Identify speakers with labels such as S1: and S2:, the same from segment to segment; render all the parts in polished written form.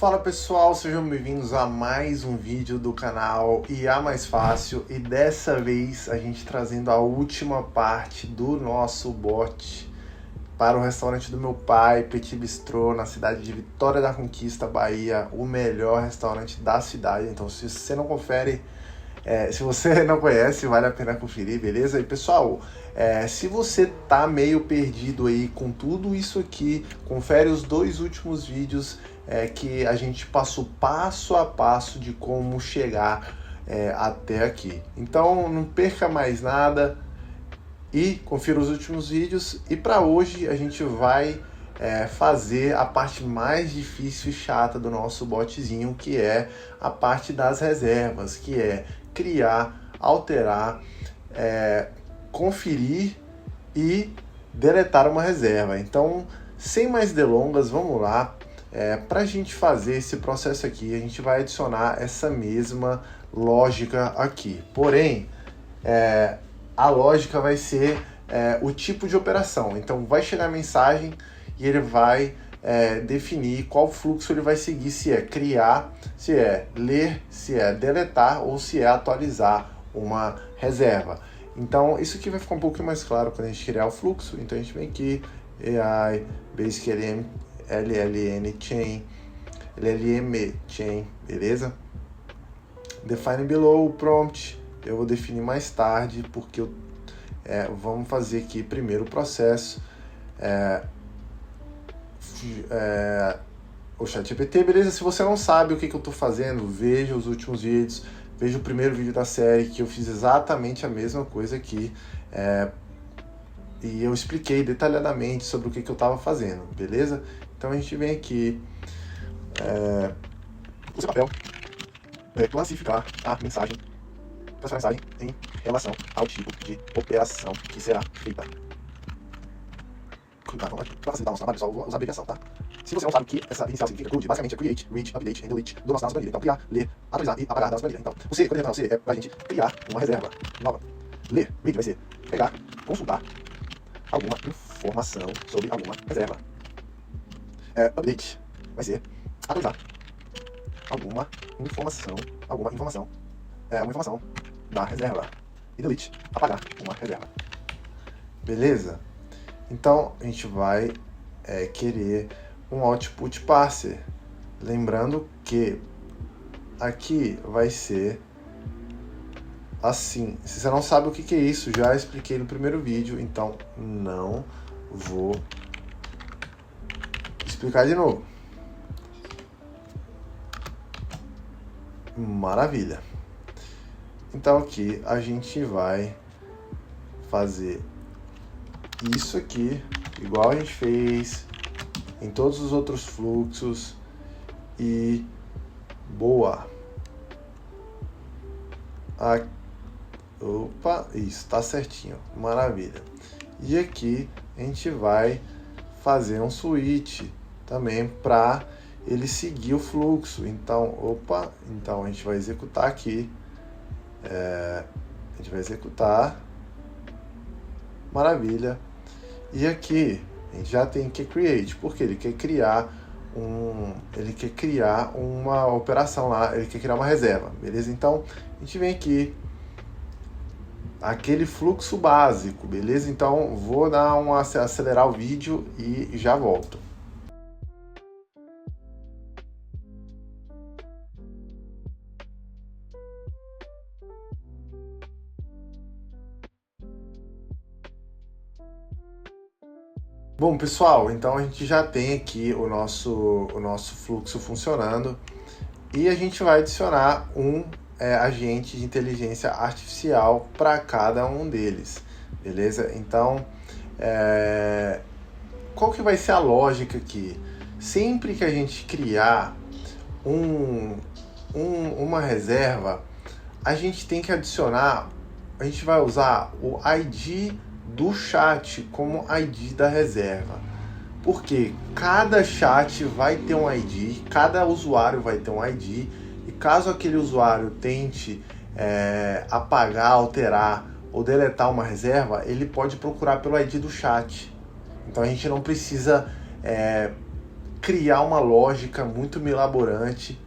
S1: Fala pessoal, sejam bem-vindos a mais um vídeo do canal IA Mais Fácil, e dessa vez a gente trazendo a última parte do nosso bot para o restaurante do meu pai, Petit Bistrô, na cidade de Vitória da Conquista, Bahia, o melhor restaurante da cidade. Então se você não confere, se você não conhece, vale a pena conferir, beleza? E pessoal, se você tá meio perdido aí com tudo isso aqui, confere os dois últimos vídeos que a gente passou passo a passo de como chegar até aqui. Então não perca mais nada e confira os últimos vídeos. E para hoje a gente vai fazer a parte mais difícil e chata do nosso botzinho, que é a parte das reservas, que é criar, alterar, conferir e deletar uma reserva. Então, sem mais delongas, vamos lá. Para a gente fazer esse processo aqui, a gente vai adicionar essa mesma lógica aqui. Porém, a lógica vai ser o tipo de operação. Então, vai chegar a mensagem e ele vai definir qual fluxo ele vai seguir, se é criar, se é ler, se é deletar ou se é atualizar uma reserva. Então, isso aqui vai ficar um pouco mais claro quando a gente criar o fluxo. Então, a gente vem aqui, AI, Basic LLM Chain, beleza? Define below o prompt, eu vou definir mais tarde, porque vamos fazer aqui primeiro o processo. O ChatGPT, beleza? Se você não sabe o que eu estou fazendo, veja os últimos vídeos, veja o primeiro vídeo da série, que eu fiz exatamente a mesma coisa aqui, e eu expliquei detalhadamente sobre o que eu estava fazendo, beleza? Então a gente vem aqui, use papel, classificar a mensagem, transformar a mensagem em relação ao tipo de operação que será feita. Para facilitar o nosso trabalho, só vou usar abreviação, tá? Se você não sabe o que essa inicial significa, CRUD basicamente é Create, Read, Update and Delete do nosso dados planilha. Então, criar, ler, atualizar e apagar dados planilha. Então, você, quando eu você, é pra gente criar uma reserva nova. Ler, Read vai ser pegar, consultar alguma informação sobre alguma reserva. Update vai ser atualizar uma informação da reserva. E Delete, apagar uma reserva. Beleza? Então, a gente vai querer um output parser. Lembrando que aqui vai ser assim. Se você não sabe o que é isso, já expliquei no primeiro vídeo, então não vou explicar de novo. Maravilha. Então aqui a gente vai fazer isso aqui, igual a gente fez em todos os outros fluxos, e boa. Opa, isso, tá certinho, maravilha. E aqui a gente vai fazer um switch também para ele seguir o fluxo. Então, então a gente vai executar aqui, a gente vai executar, maravilha. E aqui a gente já tem que create, porque ele quer criar uma operação lá, ele quer criar uma reserva, beleza? Então a gente vem aqui, aquele fluxo básico, beleza? Então vou dar acelerar o vídeo e já volto. Bom, pessoal, então a gente já tem aqui o nosso fluxo funcionando, e a gente vai adicionar um agente de inteligência artificial para cada um deles, beleza? Então, qual que vai ser a lógica aqui? Sempre que a gente criar uma reserva, a gente tem que adicionar, a gente vai usar o ID do chat como ID da reserva, porque cada chat vai ter um ID, cada usuário vai ter um ID, e caso aquele usuário tente apagar, alterar ou deletar uma reserva, ele pode procurar pelo ID do chat. Então a gente não precisa criar uma lógica muito mirabolante.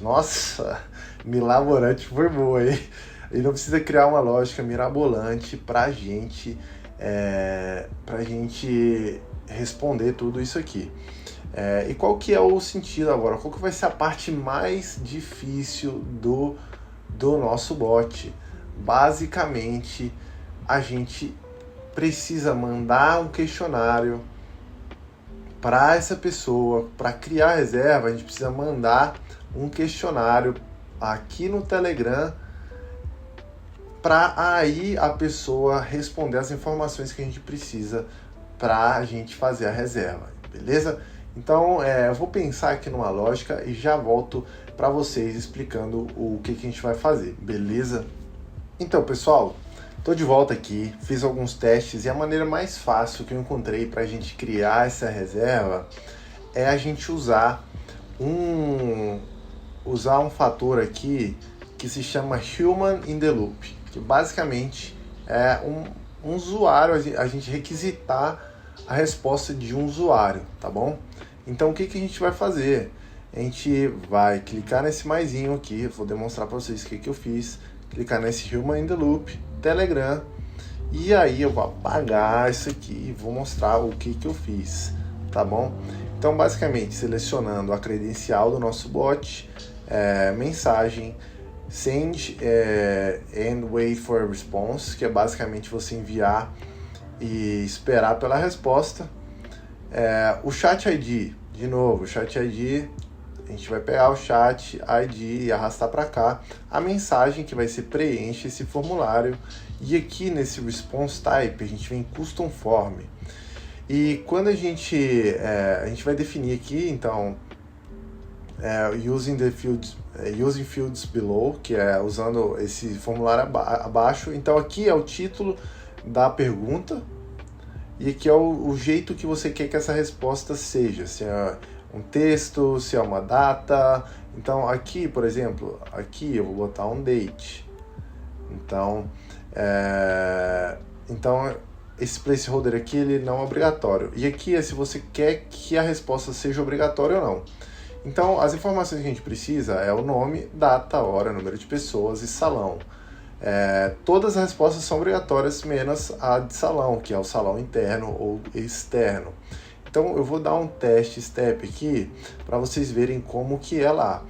S1: Nossa, milaborante foi boa, hein? E não precisa criar uma lógica mirabolante pra gente responder tudo isso aqui. E qual que é o sentido agora? Qual que vai ser a parte mais difícil do nosso bot? Basicamente, a gente precisa mandar um questionário para essa pessoa. Para criar reserva, a gente precisa mandar um questionário aqui no Telegram para aí a pessoa responder as informações que a gente precisa para a gente fazer a reserva, beleza? Então, eu vou pensar aqui numa lógica e já volto para vocês explicando o que a gente vai fazer, beleza? Então, pessoal, estou de volta aqui, fiz alguns testes e a maneira mais fácil que eu encontrei para a gente criar essa reserva é a gente usar um fator aqui que se chama Human in the Loop, que basicamente é um usuário, a gente requisitar a resposta de um usuário, tá bom? Então, o que a gente vai fazer? A gente vai clicar nesse maisinho aqui, vou demonstrar para vocês o que eu fiz, clicar nesse Human in the Loop, Telegram, e aí eu vou apagar isso aqui e vou mostrar o que eu fiz, tá bom? Então, basicamente, selecionando a credencial do nosso bot, mensagem, send and wait for a response, que é basicamente você enviar e esperar pela resposta. O chat ID, de novo, o chat ID, a gente vai pegar o chat ID e arrastar para cá a mensagem que vai ser preenche esse formulário, e aqui nesse response type a gente vem custom form, e quando a gente vai definir aqui, então, using fields below, que é usando esse formulário abaixo. Então aqui é o título da pergunta e aqui é o jeito que você quer que essa resposta seja, se é um texto, se é uma data. Então aqui, por exemplo, aqui eu vou botar um date. Então, esse placeholder aqui ele não é obrigatório. E aqui é se você quer que a resposta seja obrigatória ou não. Então, as informações que a gente precisa é o nome, data, hora, número de pessoas e salão. Todas as respostas são obrigatórias, menos a de salão, que é o salão interno ou externo. Então, eu vou dar um teste step aqui para vocês verem como que é lá.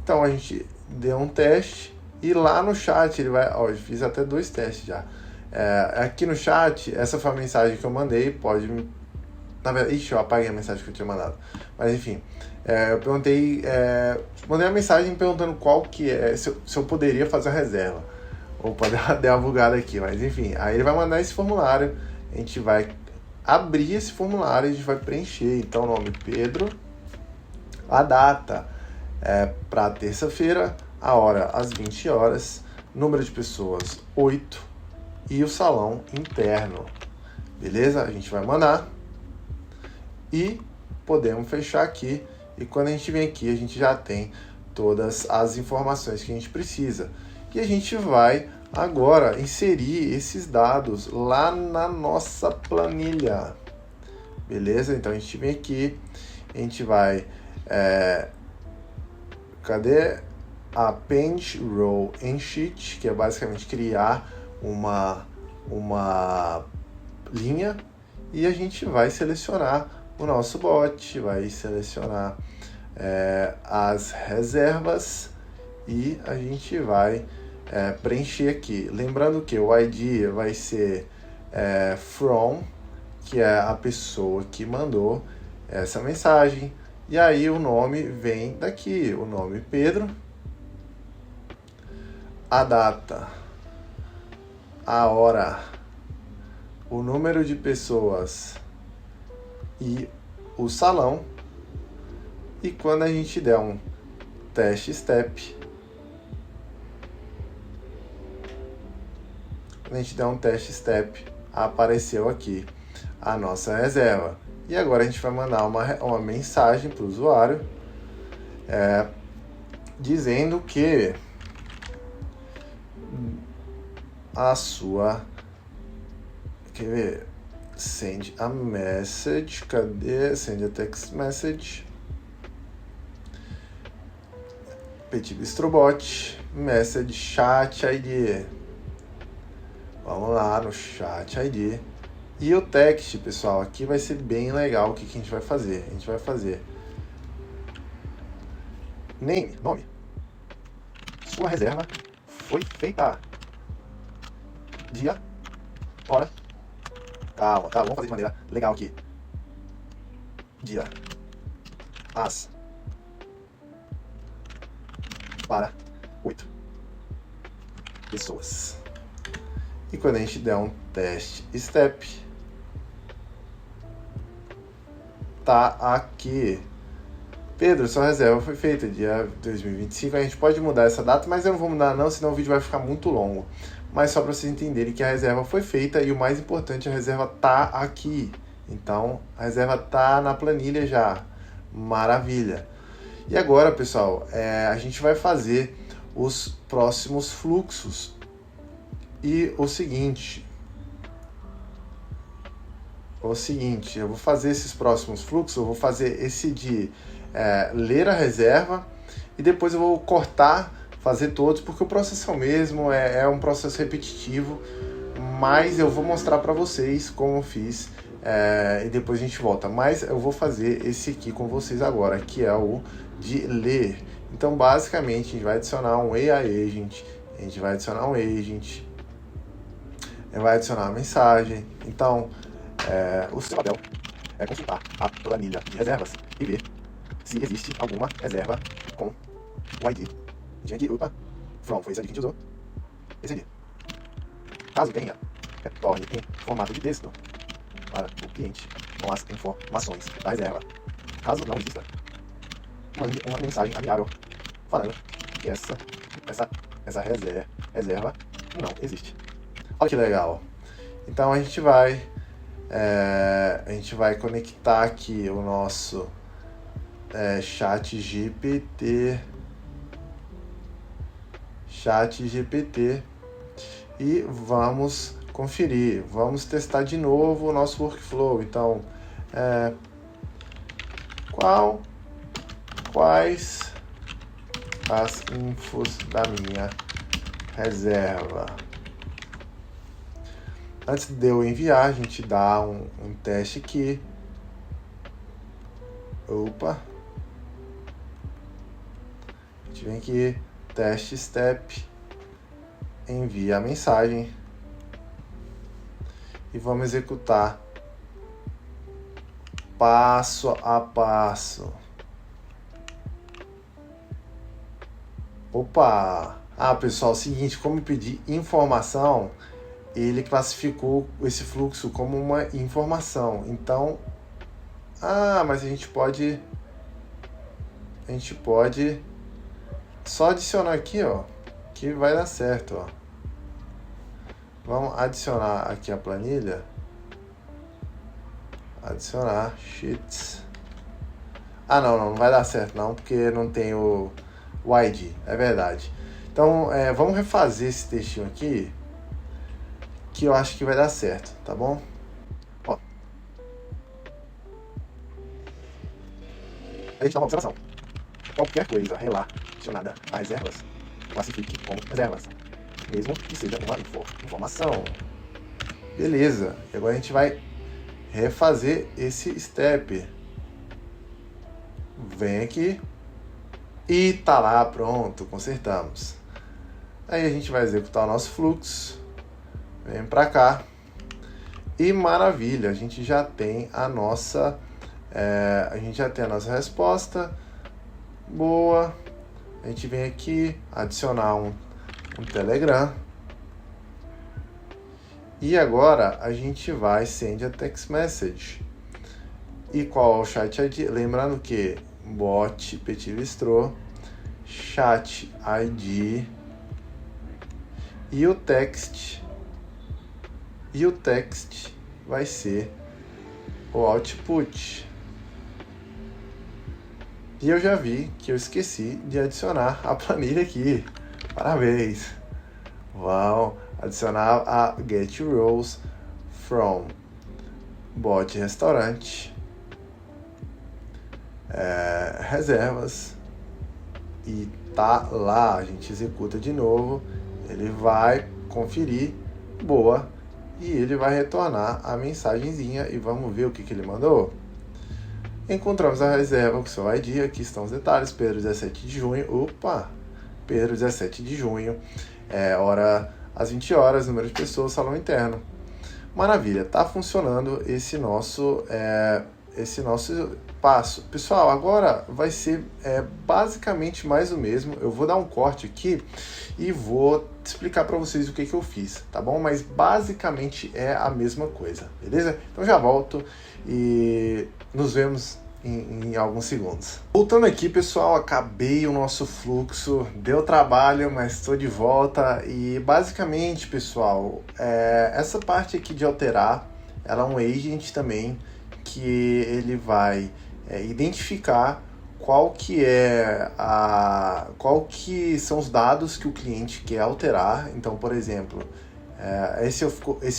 S1: Então, a gente deu um teste e lá no chat ele vai... eu fiz até 2 testes já. Aqui no chat, essa foi a mensagem que eu mandei, pode... Na verdade, eu apaguei a mensagem que eu tinha mandado. Mas, enfim... eu perguntei, mandei uma mensagem perguntando qual que se eu poderia fazer a reserva. Ou pode dar uma bugada aqui, mas enfim. Aí ele vai mandar esse formulário, a gente vai abrir esse formulário e a gente vai preencher. Então, o nome Pedro, a data para terça-feira, a hora às 20 horas, número de pessoas 8 e o salão interno. Beleza? A gente vai mandar e podemos fechar aqui. E quando a gente vem aqui, a gente já tem todas as informações que a gente precisa. E a gente vai agora inserir esses dados lá na nossa planilha. Beleza? Então a gente vem aqui, a gente vai... cadê? Append Row and Sheet, que é basicamente criar uma linha. E a gente vai selecionar o nosso bot, vai selecionar as reservas e a gente vai preencher aqui. Lembrando que o ID vai ser from, que é a pessoa que mandou essa mensagem, e aí o nome vem daqui, o nome Pedro, a data, a hora, o número de pessoas e o salão. E quando a gente der um teste step, apareceu aqui a nossa reserva. E agora a gente vai mandar uma mensagem para o usuário dizendo que a sua... Quer ver? Send a message. Cadê? Send a text message. Petit Bistro Bot. Message Chat ID. Vamos lá no Chat ID. E o text, pessoal, aqui vai ser bem legal. O que a gente vai fazer? A gente vai fazer name, nome. Sua reserva foi feita. Dia, hora. Calma, tá? Vamos fazer de maneira legal aqui. Dia. As. Para 8 pessoas. E quando a gente der um teste step, tá aqui. Pedro, sua reserva foi feita dia 2025. A gente pode mudar essa data, mas eu não vou mudar não, senão o vídeo vai ficar muito longo. Mas só para vocês entenderem que a reserva foi feita e o mais importante, a reserva tá aqui. Então, a reserva tá na planilha já. Maravilha. E agora, pessoal, a gente vai fazer os próximos fluxos. E o seguinte, eu vou fazer esses próximos fluxos, eu vou fazer esse de ler a reserva e depois eu vou cortar, fazer todos, porque o processo é o mesmo, é um processo repetitivo, mas eu vou mostrar para vocês como eu fiz e depois a gente volta. Mas eu vou fazer esse aqui com vocês agora, que é o de ler. Então, basicamente, a gente vai adicionar um AI Agent, vai adicionar uma mensagem. Então, o seu papel é consultar a planilha de reservas e ver se existe alguma reserva com o ID. Gente, from foi esse ID que a gente usou. Esse ID. Caso tenha, retorne em formato de texto para o cliente com as informações da reserva. Caso não exista, mande uma mensagem amigável falando que essa reserva não existe. Olha que legal. Então a gente vai conectar aqui o nosso chat GPT e vamos conferir, vamos testar de novo o nosso workflow. Então, quais as infos da minha reserva? Antes de eu enviar, a gente dá um teste aqui. Opa. A gente vem aqui, teste step, envia a mensagem e vamos executar passo a passo. Opa! Pessoal, seguinte, como eu pedi informação, ele classificou esse fluxo como uma informação. Então, mas a gente pode só adicionar aqui, ó, que vai dar certo, ó. Vamos adicionar aqui a planilha. Adicionar sheets. Não vai dar certo não, porque não tem o ID, é verdade. Então, vamos refazer esse textinho aqui, que eu acho que vai dar certo, tá bom? Ó. A gente dá uma observação. Qualquer coisa relacionada a reservas, classifique como reservas, mesmo que seja uma informação. Beleza. E agora a gente vai refazer esse step. Vem aqui e tá lá, pronto, consertamos. Aí a gente vai executar o nosso fluxo. Vem para cá e maravilha, a gente já tem a nossa resposta. Boa. A gente vem aqui adicionar um Telegram e agora a gente vai send a text message. E qual é o chat ID? Lembrando que bot Petit Bistro, chat ID e o text vai ser o output. E eu já vi que eu esqueci de adicionar a planilha aqui. Parabéns! Vamos adicionar a get rows from bot restaurante, reservas, e tá lá. A gente executa de novo, ele vai conferir, boa, e ele vai retornar a mensagenzinha e vamos ver o que ele mandou. Encontramos a reserva com seu ID, aqui estão os detalhes, Pedro 17 de junho, opa, Pedro 17 de junho, hora às 20 horas, número de pessoas, salão interno. Maravilha, tá funcionando esse nosso passo. Pessoal, agora vai ser basicamente mais o mesmo. Eu vou dar um corte aqui e vou explicar para vocês o que eu fiz, tá bom? Mas basicamente é a mesma coisa, beleza? Então já volto e nos vemos em alguns segundos. Voltando aqui, pessoal, acabei o nosso fluxo, deu trabalho, mas estou de volta. E basicamente, pessoal, essa parte aqui de alterar, ela é um agent também, que ele vai identificar qual que são os dados que o cliente quer alterar. Então, por exemplo, esse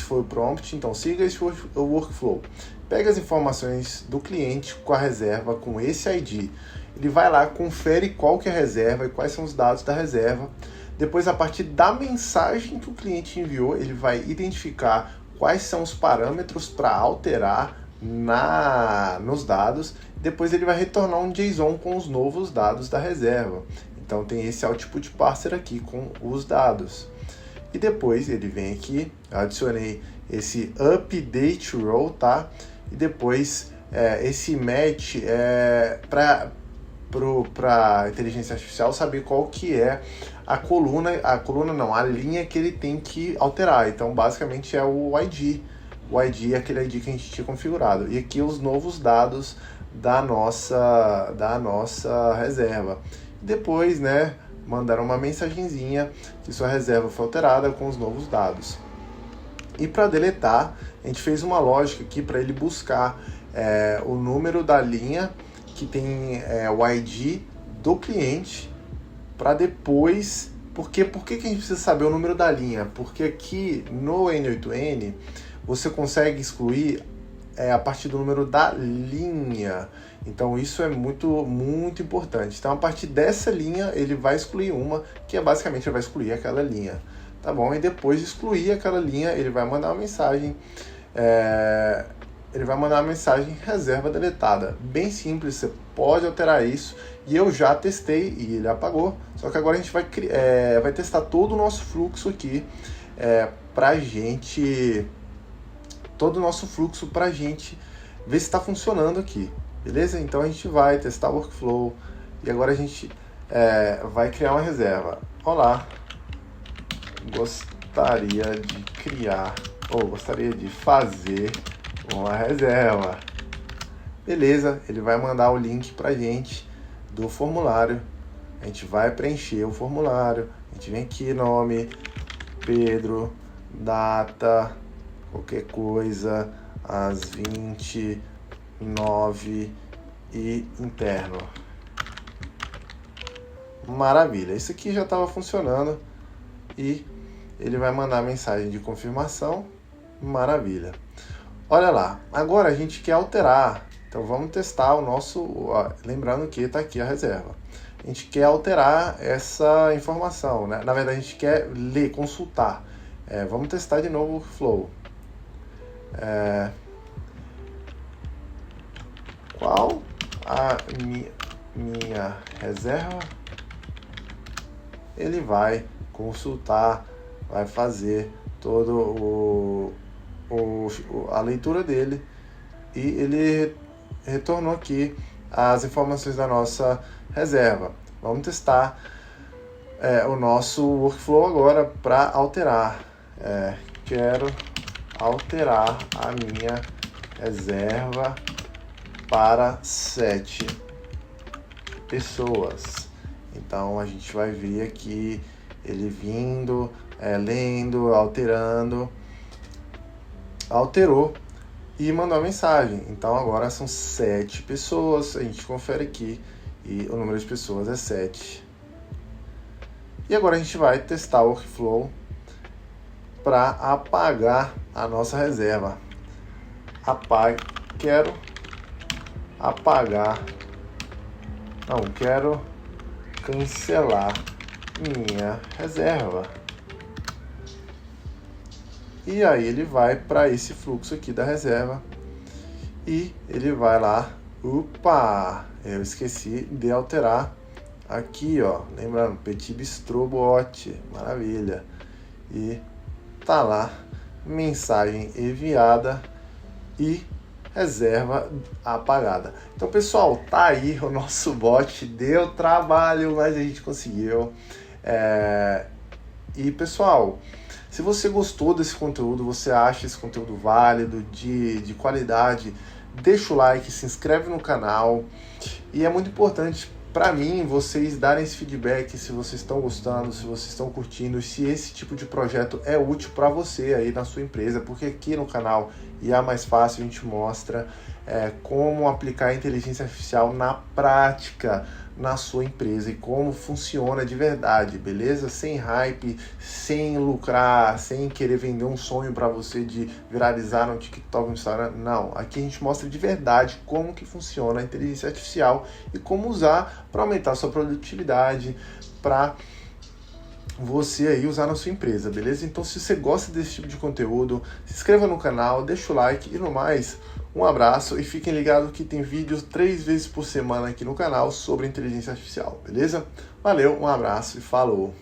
S1: foi o prompt, então siga esse workflow. Pega as informações do cliente com a reserva, com esse ID. Ele vai lá, confere qual que é a reserva e quais são os dados da reserva. Depois, a partir da mensagem que o cliente enviou, ele vai identificar quais são os parâmetros para alterar nos dados. Depois ele vai retornar um JSON com os novos dados da reserva. Então tem esse output parser aqui com os dados. E depois ele vem aqui, eu adicionei esse update row, tá? E depois esse match para a inteligência artificial saber qual que é a linha que ele tem que alterar. Então basicamente é o ID. O ID é aquele ID que a gente tinha configurado. E aqui os novos dados da nossa reserva. Depois, mandaram uma mensagenzinha que sua reserva foi alterada com os novos dados. E para deletar, a gente fez uma lógica aqui para ele buscar o número da linha que tem o ID do cliente, para depois... Por que a gente precisa saber o número da linha? Porque aqui no N8N você consegue excluir a partir do número da linha. Então isso é muito, muito importante. Então a partir dessa linha ele vai excluir uma, que basicamente ele vai excluir aquela linha. Tá bom? E depois de excluir aquela linha, ele vai mandar uma mensagem. Ele vai mandar uma mensagem reserva deletada. Bem simples, você pode alterar isso. E eu já testei e ele apagou. Só que agora a gente vai testar todo o nosso fluxo aqui pra gente... Todo o nosso fluxo pra gente ver se está funcionando aqui. Beleza? Então a gente vai testar o workflow. E agora a gente vai criar uma reserva. Olá, gostaria de criar ou gostaria de fazer uma reserva. Beleza, ele vai mandar o link pra gente do formulário. A gente vai preencher o formulário. A gente vem aqui, nome, Pedro, data, qualquer coisa, às 29 e interno. Maravilha, isso aqui já estava funcionando e ele vai mandar mensagem de confirmação. Maravilha. Olha lá, agora a gente quer alterar. Então vamos testar o nosso... lembrando que está aqui a reserva. A gente quer alterar essa informação, né? Na verdade a gente quer ler, consultar. Vamos testar de novo o flow. Qual a minha reserva? Ele vai consultar, vai fazer todo a leitura dele e ele retornou aqui as informações da nossa reserva. Vamos testar o nosso workflow agora para alterar. Quero alterar a minha reserva para 7 pessoas. Então a gente vai ver aqui ele vindo, lendo, alterando. Alterou e mandou a mensagem. Então agora são 7 pessoas. A gente confere aqui e o número de pessoas é 7. E agora a gente vai testar o workflow para apagar a nossa reserva. quero apagar, não, quero cancelar minha reserva. E aí ele vai para esse fluxo aqui da reserva e ele vai lá, eu esqueci de alterar aqui, ó, lembrando, Petit Bistrô Bot, maravilha, e tá lá, mensagem enviada e reserva apagada. Então, pessoal, tá aí o nosso bot, deu trabalho, mas a gente conseguiu. E, pessoal, se você gostou desse conteúdo, você acha esse conteúdo válido, de qualidade, deixa o like, se inscreve no canal. E é muito importante para mim vocês darem esse feedback, se vocês estão gostando, se vocês estão curtindo, se esse tipo de projeto é útil para você aí na sua empresa, porque aqui no canal IA Mais Fácil a gente mostra como aplicar a inteligência artificial na prática na sua empresa e como funciona de verdade, beleza? Sem hype, sem lucrar, sem querer vender um sonho para você de viralizar no TikTok, no Instagram, não. Aqui a gente mostra de verdade como que funciona a inteligência artificial e como usar para aumentar a sua produtividade, para você aí usar na sua empresa, beleza? Então, se você gosta desse tipo de conteúdo, se inscreva no canal, deixa o like e no mais, um abraço e fiquem ligados que tem vídeos 3 vezes por semana aqui no canal sobre inteligência artificial, beleza? Valeu, um abraço e falou!